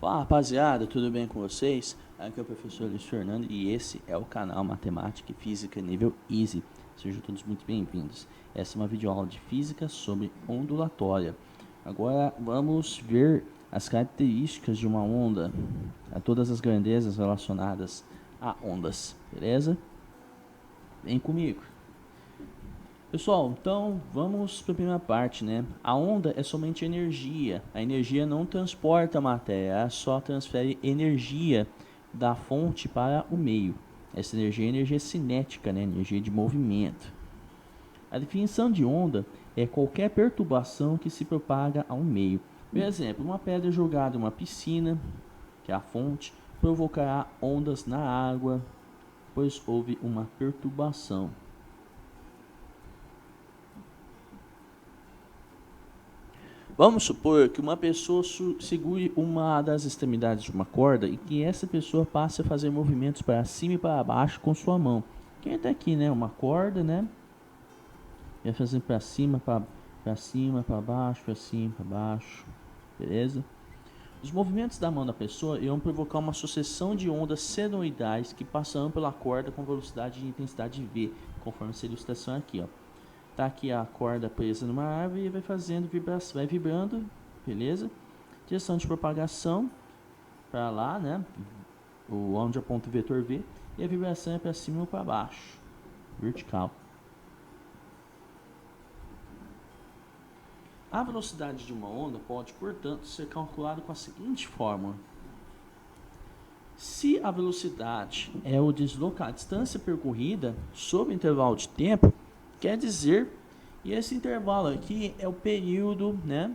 Fala rapaziada, tudo bem com vocês? Aqui é o professor Luiz Fernando e esse é o canal Matemática e Física nível Easy. Sejam todos muito bem-vindos. Essa é uma videoaula de física sobre ondulatória. Agora vamos ver as características de uma onda, a todas as grandezas relacionadas a ondas, beleza? Vem comigo. Pessoal, então vamos para a primeira parte, né? A onda é somente energia. A energia não transporta matéria, ela só transfere energia da fonte para o meio. Essa energia é energia cinética, né? Energia de movimento. A definição de onda é qualquer perturbação que se propaga a um meio. Por exemplo, uma pedra jogada em uma piscina, que é a fonte, provocará ondas na água, pois houve uma perturbação. Vamos supor que uma pessoa segure uma das extremidades de uma corda e que essa pessoa passe a fazer movimentos para cima e para baixo com sua mão. Quem está aqui, né? Uma corda, né? Vai fazendo para cima, para cima, para baixo, para cima, para baixo. Beleza? Os movimentos da mão da pessoa irão provocar uma sucessão de ondas senoidais que passarão pela corda com velocidade e intensidade V, conforme essa ilustração aqui, ó. Tá aqui a corda presa numa árvore e vai fazendo vibração, vai vibrando, beleza? Direção de propagação para lá, né? Onde aponta o vetor V, e a vibração é para cima ou para baixo, vertical. A velocidade de uma onda pode, portanto, ser calculada com a seguinte fórmula: se a velocidade é o a distância percorrida sobre o intervalo de tempo, quer dizer, e esse intervalo aqui é o período, né?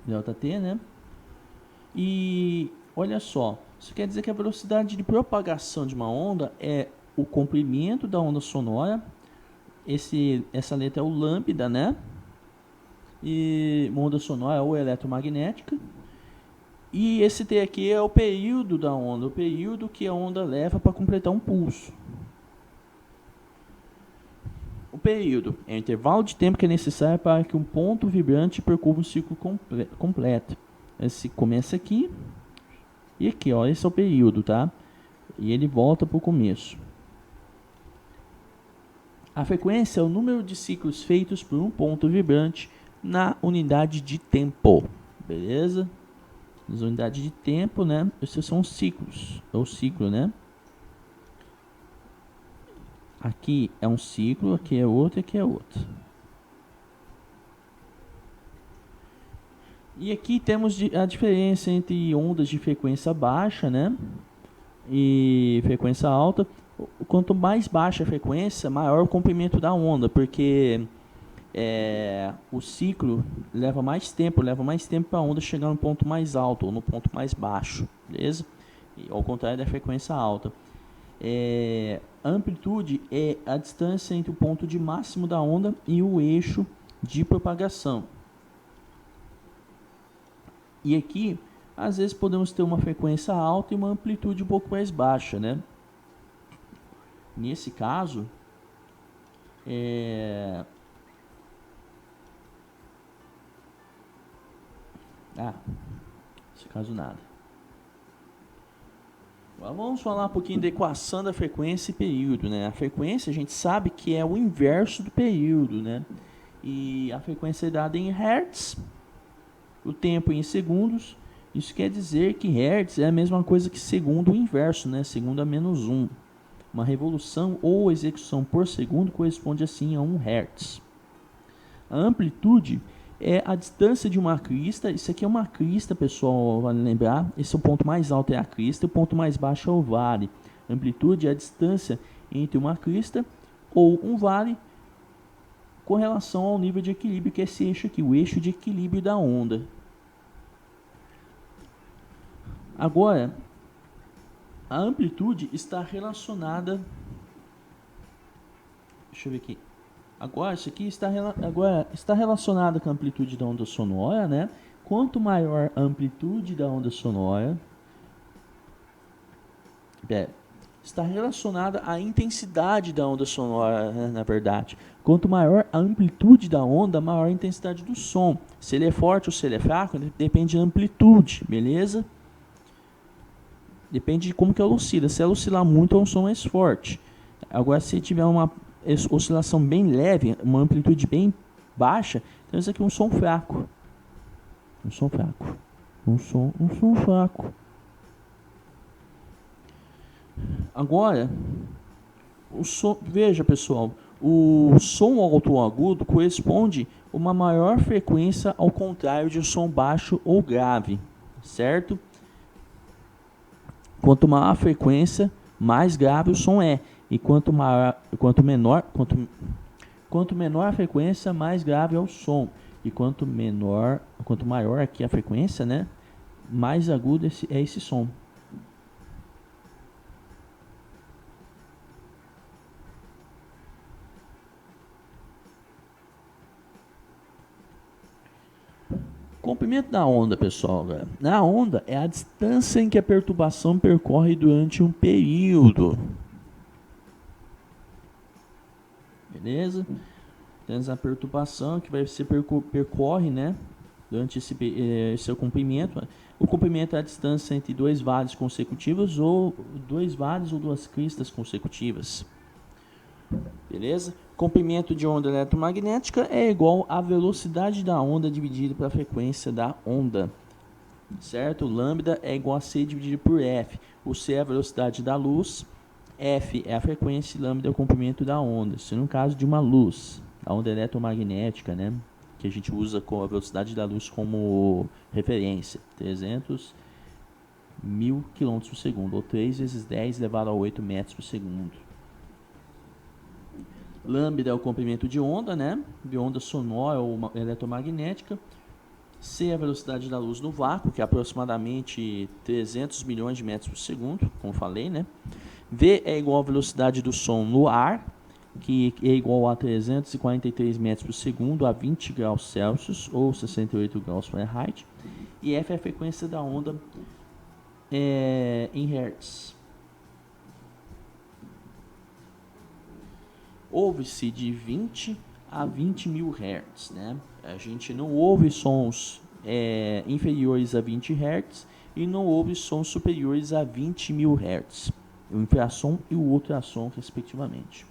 ΔT, né? E olha só, isso quer dizer que a velocidade de propagação de uma onda é o comprimento da onda sonora. Essa letra é o lambda, né? E uma onda sonora ou eletromagnética. E esse T aqui é o período da onda, o período que a onda leva para completar um pulso. O período é o intervalo de tempo que é necessário para que um ponto vibrante percorra um ciclo completo. Esse começa aqui e aqui, ó, esse é o período, tá? E ele volta para o começo. A frequência é o número de ciclos feitos por um ponto vibrante na unidade de tempo, beleza? Nas unidades de tempo, né? Esses são os ciclos, é o ciclo, né? Aqui é um ciclo, aqui é outro, aqui é outro. E aqui temos a diferença entre ondas de frequência baixa, né? E frequência alta. Quanto mais baixa a frequência, maior o comprimento da onda, porque o ciclo leva mais tempo para a onda chegar no ponto mais alto ou no ponto mais baixo, beleza? E, ao contrário da frequência alta. A amplitude é a distância entre o ponto de máximo da onda e o eixo de propagação. E aqui, às vezes podemos ter uma frequência alta e uma amplitude um pouco mais baixa, né? Nesse caso, nesse caso nada. Agora vamos falar um pouquinho da equação da frequência e período, né? A frequência a gente sabe que é o inverso do período, né? E a frequência é dada em Hertz, o tempo em segundos. Isso quer dizer que Hertz é a mesma coisa que segundo o inverso, né? Segundo a menos 1. Uma revolução ou execução por segundo corresponde assim a 1 Hz. A amplitude é a distância de uma crista. Isso aqui é uma crista, pessoal, vale lembrar. Esse é o ponto mais alto, é a crista, e o ponto mais baixo é o vale. A amplitude é a distância entre uma crista ou um vale com relação ao nível de equilíbrio, que é esse eixo aqui, o eixo de equilíbrio da onda. Agora, a amplitude está relacionada... Deixa eu ver aqui. Agora, isso aqui está relacionado com a amplitude da onda sonora, né? Quanto maior a amplitude da onda sonora... está relacionada à intensidade da onda sonora, né, na verdade. Quanto maior a amplitude da onda, maior a intensidade do som. Se ele é forte ou se ele é fraco, depende da amplitude, beleza? Depende de como que ela oscila. Se ela oscilar muito, é um som mais forte. Agora, se tiver uma oscilação bem leve, uma amplitude bem baixa, então isso aqui é um som fraco. Um som fraco. Um som fraco. Agora, o som, veja pessoal, o som alto ou agudo corresponde a uma maior frequência ao contrário de um som baixo ou grave, certo? Quanto maior a frequência, mais grave o som é, e quanto menor a frequência, mais grave é o som, e quanto maior aqui a frequência, né, mais agudo é esse som. Comprimento da onda, pessoal. Na onda é a distância em que a perturbação percorre durante um período. Beleza? Temos a perturbação que vai ser percorre, né, durante esse seu comprimento. O comprimento é a distância entre dois vales consecutivos ou dois vales ou duas cristas consecutivas. Beleza? Comprimento de onda eletromagnética é igual à velocidade da onda dividida pela frequência da onda. Certo? Lambda é igual a C dividido por F. O C é a velocidade da luz, F é a frequência e lambda é o comprimento da onda. Isso no caso de uma luz, a onda eletromagnética, né, que a gente usa com a velocidade da luz como referência, 300 mil km por segundo, ou 3 vezes 10 elevado a 8 metros por segundo. Lambda é o comprimento de onda, né, de onda sonora ou eletromagnética. C é a velocidade da luz no vácuo, que é aproximadamente 300 milhões de metros por segundo, como falei, né. V é igual à velocidade do som no ar, que é igual a 343 metros por segundo a 20 graus Celsius, ou 68 graus Fahrenheit. E F é a frequência da onda em Hertz. Ouve-se de 20 a 20 mil Hz, né? A gente não ouve sons inferiores a 20 Hz e não ouve sons superiores a 20 mil Hz. O infrassom e o ultrassom, respectivamente.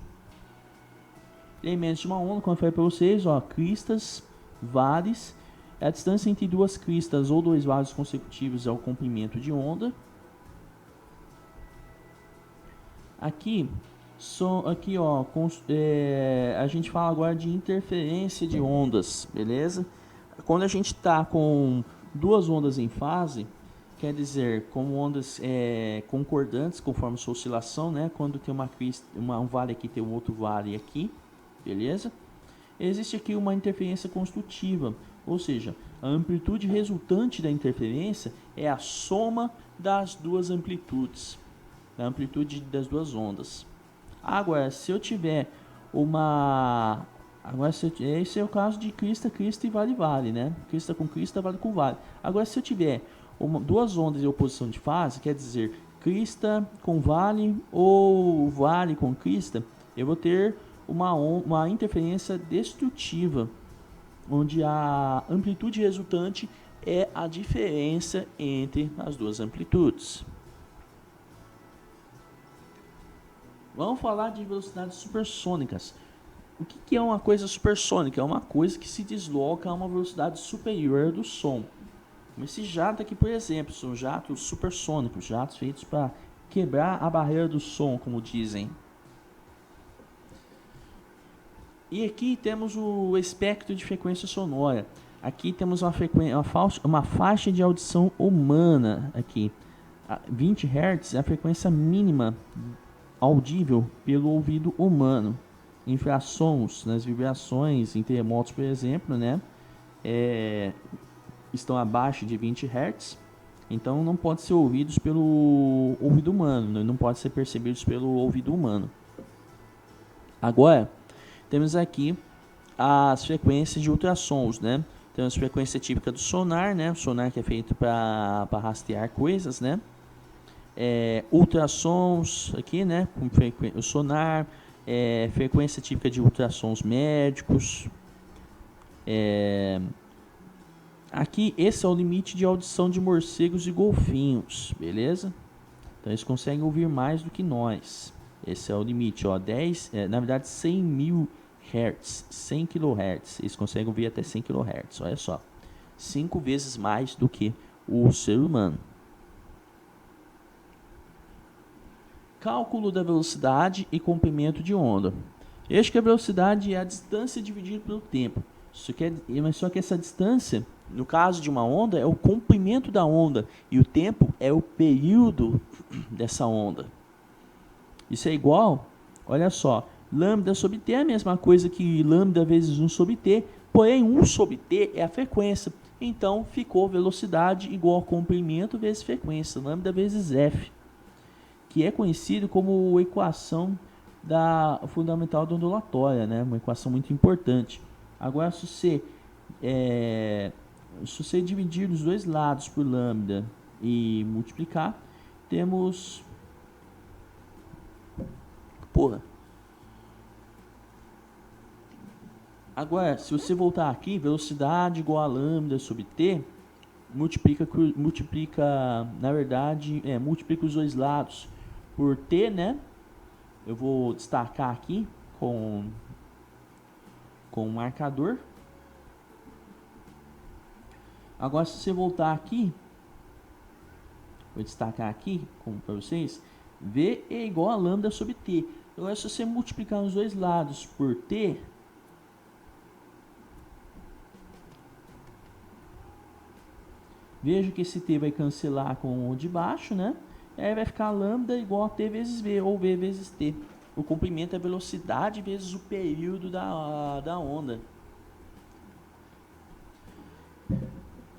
Elementos de uma onda, como eu falei para vocês, ó, cristas, vales. A distância entre duas cristas ou dois vales consecutivos é o comprimento de onda. Aqui ó, a gente fala agora de interferência de ondas, beleza? Quando a gente está com duas ondas em fase, quer dizer, com ondas concordantes conforme sua oscilação, né? Quando tem uma crista, um vale aqui, tem um outro vale aqui, beleza? Existe aqui uma interferência construtiva, ou seja, a amplitude resultante da interferência é a soma das duas amplitudes, da amplitude das duas ondas. Agora, se eu tiver uma... esse é o caso de crista, crista e vale, vale, né? Crista com crista, vale com vale. Agora, se eu tiver duas ondas em oposição de fase, quer dizer, crista com vale ou vale com crista, eu vou ter uma interferência destrutiva, onde a amplitude resultante é a diferença entre as duas amplitudes. Vamos falar de velocidades supersônicas. O que é uma coisa supersônica? É uma coisa que se desloca a uma velocidade superior do som. Esse jato aqui, por exemplo, são jatos supersônicos, jatos feitos para quebrar a barreira do som, como dizem. E aqui temos o espectro de frequência sonora. Aqui temos uma faixa de audição humana. Aqui, 20 Hz é a frequência mínima audível pelo ouvido humano. Infrassons nas vibrações em terremotos, por exemplo, né, estão abaixo de 20 Hz, então não pode ser ouvidos pelo ouvido humano, não pode ser percebidos pelo ouvido humano. Agora, temos aqui as frequências de ultrassons, né? Temos a frequência típica do sonar, né? O sonar que é feito para rastrear coisas, né? ultrassons aqui, né, com o sonar, frequência típica de ultrassons médicos. Aqui, esse é o limite de audição de morcegos e golfinhos, beleza? Então, eles conseguem ouvir mais do que nós. Esse é o limite, ó, na verdade, 100 mil Hz, 100 kHz. Eles conseguem ouvir até 100 kHz, olha só. 5 vezes mais do que o ser humano. Cálculo da velocidade e comprimento de onda. Veja que a velocidade é a distância dividida pelo tempo. Mas só que essa distância, no caso de uma onda, é o comprimento da onda. E o tempo é o período dessa onda. Isso é igual, olha só, lambda sobre t é a mesma coisa que lambda vezes 1 sobre t. Porém, 1 sobre t é a frequência. Então, ficou velocidade igual a comprimento vezes frequência, lambda vezes f, que é conhecido como a equação fundamental da ondulatória, né? Uma equação muito importante. Agora, se você dividir os dois lados por lambda e multiplicar, temos... Agora, se você voltar aqui, velocidade igual a lambda sobre t, multiplica os dois lados por t, né? Eu vou destacar aqui com um marcador. Agora, se você voltar aqui, vou destacar aqui para vocês, V é igual a lambda sobre t. Agora, se você multiplicar os dois lados por t, veja que esse t vai cancelar com o de baixo, né? E aí vai ficar lambda igual a t vezes v, ou v vezes t. O comprimento é a velocidade vezes o período da onda.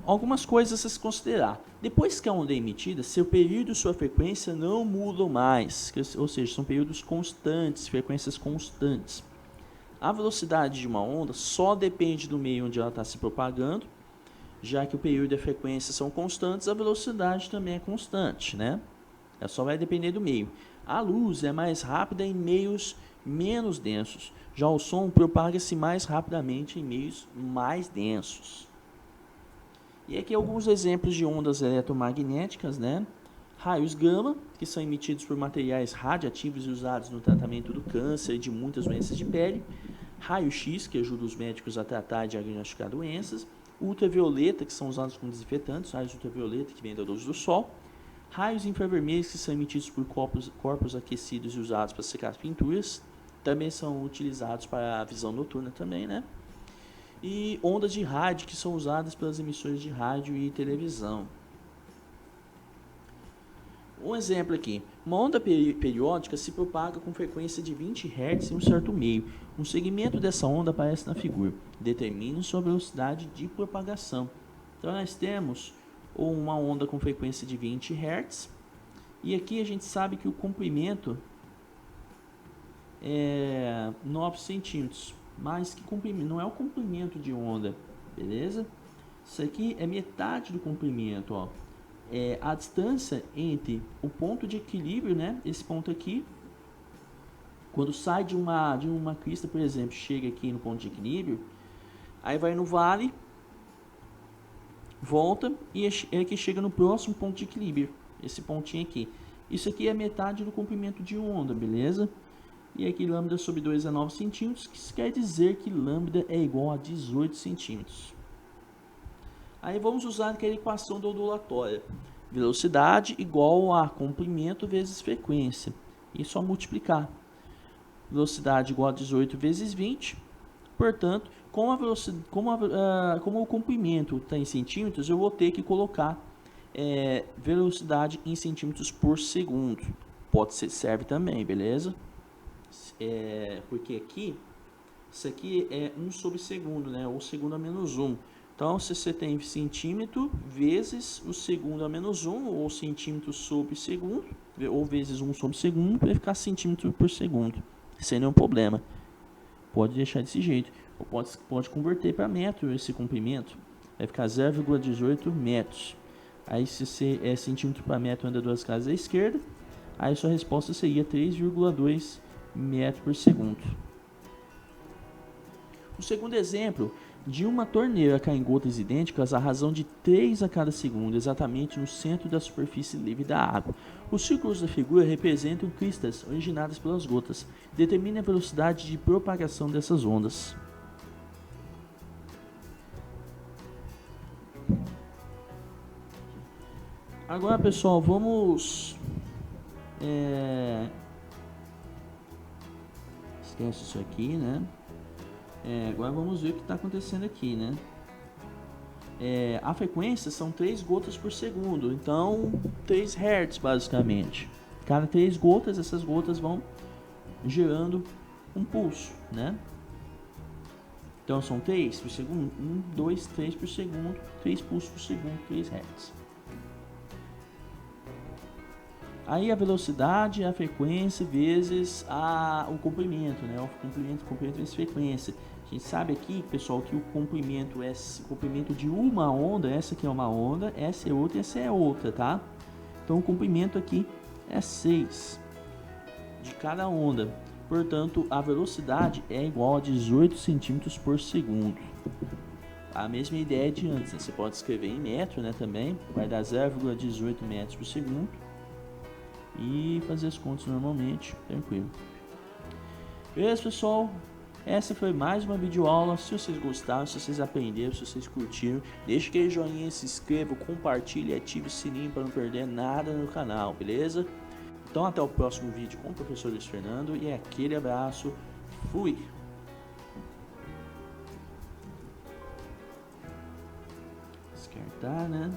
Algumas coisas a se considerar. Depois que a onda é emitida, seu período e sua frequência não mudam mais. Ou seja, são períodos constantes, frequências constantes. A velocidade de uma onda só depende do meio onde ela está se propagando. Já que o período e a frequência são constantes, a velocidade também é constante, né? Ela só vai depender do meio. A luz é mais rápida em meios menos densos. Já o som propaga-se mais rapidamente em meios mais densos. E aqui alguns exemplos de ondas eletromagnéticas, né? Raios gama, que são emitidos por materiais radioativos e usados no tratamento do câncer e de muitas doenças de pele. Raio-X, que ajuda os médicos a tratar e diagnosticar doenças. Ultravioleta, que são usados como desinfetantes, raios ultravioleta que vêm da luz do sol, raios infravermelhos que são emitidos por corpos aquecidos e usados para secar as pinturas, também são utilizados para a visão noturna também, né? E ondas de rádio que são usadas pelas emissoras de rádio e televisão. Um exemplo aqui, uma onda periódica se propaga com frequência de 20 Hz em um certo meio. Um segmento dessa onda aparece na figura. Determine sua velocidade de propagação. Então nós temos uma onda com frequência de 20 Hz. E aqui a gente sabe que o comprimento é 9 centímetros. Mas que comprimento? Não é o comprimento de onda, beleza? Isso aqui é metade do comprimento, ó. A distância entre o ponto de equilíbrio, né? Esse ponto aqui, quando sai de uma crista, por exemplo, chega aqui no ponto de equilíbrio, aí vai no vale, volta e aqui chega no próximo ponto de equilíbrio, esse pontinho aqui. Isso aqui é metade do comprimento de onda, beleza? E aqui lambda sobre 2 é 9 centímetros, que isso quer dizer que lambda é igual a 18 centímetros. Aí vamos usar aquela equação da ondulatória. Velocidade igual a comprimento vezes frequência. E só multiplicar. Velocidade igual a 18 vezes 20. Portanto, como o comprimento está em centímetros, eu vou ter que colocar velocidade em centímetros por segundo. Serve também, beleza? Porque aqui, isso aqui é 1 sobre segundo, né? Ou segundo a menos 1. Então, se você tem centímetro vezes o segundo a menos 1, ou centímetro sobre segundo, ou vezes 1 sobre segundo, vai ficar centímetro por segundo, sem nenhum problema. Pode deixar desse jeito. Ou pode converter para metro esse comprimento, vai ficar 0,18 metros. Aí se você é centímetro para metro anda 2 casas à esquerda, aí sua resposta seria 3,2 metros por segundo. O segundo exemplo, de uma torneira caem gotas idênticas à razão de 3 a cada segundo, exatamente no centro da superfície livre da água. Os círculos da figura representam cristas originadas pelas gotas. Determine a velocidade de propagação dessas ondas. Agora, pessoal, vamos... Esquece isso aqui, né? Agora vamos ver o que está acontecendo aqui, né? A frequência são 3 gotas por segundo, então 3 Hz basicamente. Cada 3 gotas, essas gotas vão gerando um pulso, né? Então são 3 por segundo, 1, 2, 3 por segundo, 3 pulsos por segundo, 3 Hz. Aí a velocidade, a frequência vezes o comprimento, né? O comprimento vezes frequência. A gente sabe aqui, pessoal, que o comprimento é o comprimento de uma onda. Essa aqui é uma onda, essa é outra, essa é outra, tá? Então o comprimento aqui é 6 de cada onda. Portanto, a velocidade é igual a 18 centímetros por segundo. A mesma ideia de antes, né? Você pode escrever em metro, né? Também vai dar 0,18 metros por segundo. E fazer as contas normalmente, tranquilo. Beleza, pessoal? Essa foi mais uma videoaula. Se vocês gostaram, se vocês aprenderam, se vocês curtiram, deixe aquele joinha, se inscreva, compartilhe e ative o sininho para não perder nada no canal, beleza? Então até o próximo vídeo com o professor Luiz Fernando e aquele abraço. Fui! Descartar, né?